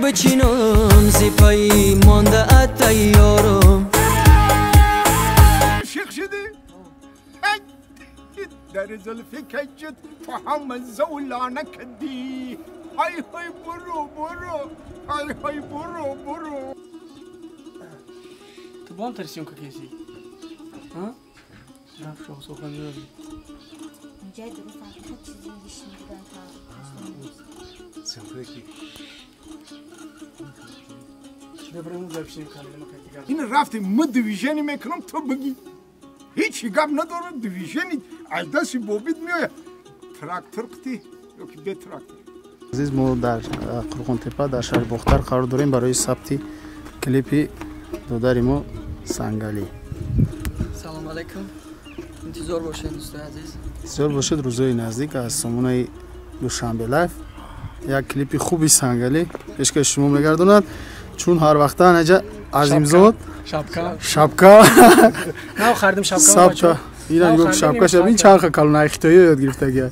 بچینم زیپایی مانده اتیارم شیخ شدی؟ در زلفی کجت تو هم زولانه کدی های برو های برو تو با هم ترسیم که کسی ها؟ رفت شو سخن داری جای درست خود چیزی نشنیدن تا سفرکی چرا برای اون زبشیم کنیم این رفتی ما دویژنی میکنم تو بگی هیچی گپ نداره دویژنی ایداسی بابید میآید تراکتور قطی یا که به تراکتور عزیز ما در قرغن‌تپه در شهر بختر قرار داریم برای ثبت کلیپ دودر ما سنگلی. سلام علیکم انتظار باشید دوستان عزیز انتظار باشید روزهای نزدیک از سامانه دوشنبه لایف یک کلیپ خوبی سنگلی پیشکش شما میگرداند چون هر وقت نجا عظیمزاد شبکه نه خریدم شبکه اینا یک شبکه شب این چرخ کلون اختیاری یاد گرفته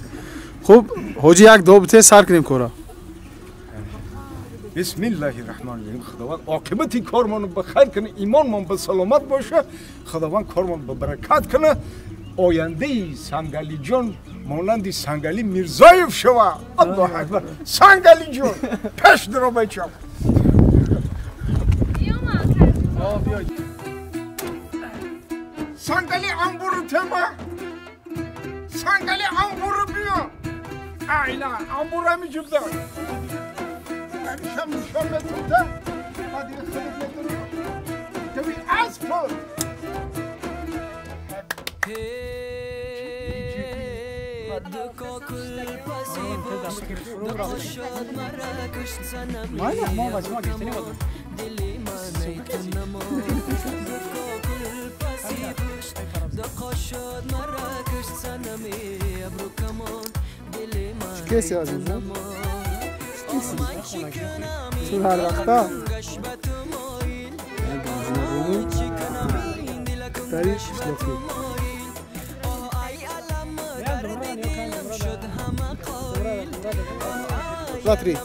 خوب حاجی یک دابطه سر کنیم کورا بسم الله الرحمن الرحیم خداوند عاقبت کارمون به خیر کنه ایمانمون به سلامت باشه خداوند کارمون به برکت کنه آینده سنگلی جان مانند سنگلی میرزایف شوه الله اکبر سنگلی جان پش درو بچم سنگلی انبورو تما سنگلی انبورو بیا ایلا انبور همی جبده همیشم نشان بتونده بعد یه خیلی بتونه توی از پر کسی عزیز چون هر وقتا تاریخ شلوکی لاتری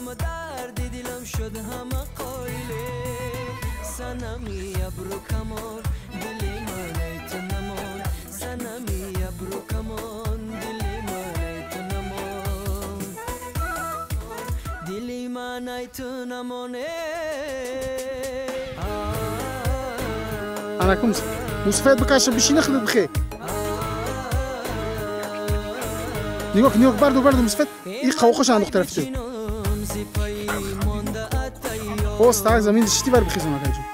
أنا كم مستفاد بكاش بشي نخدم بخير نيوك برضو مستفاد يقوقش عن نقطة رفته پست تاک زمین شتی بر بخیز ما کنیم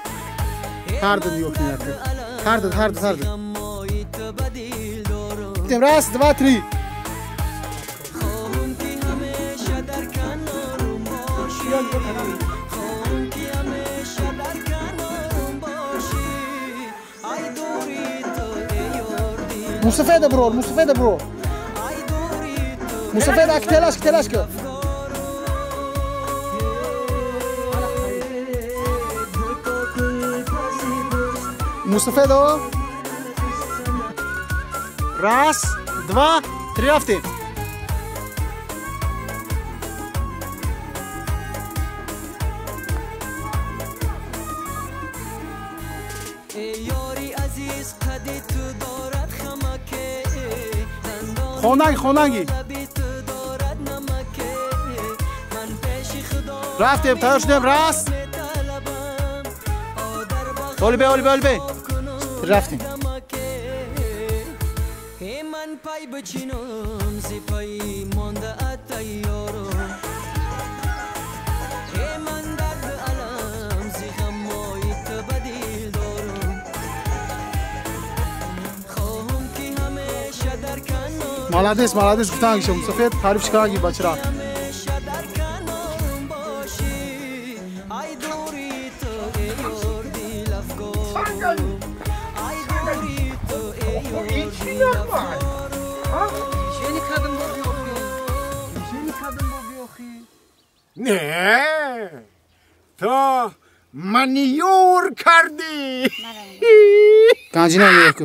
هرد نيوك نيرته هرد تیم راست دو تری مستفاد برو مستفاد اكتلاش كو مستفاد راس دوا تری رفتیم خوننگی رفتیم تیار شدیم راست اولی به رفتیم молодец گفتن که مصطفی تعریف کردی بچه را نه تو منیور کردی گنجینه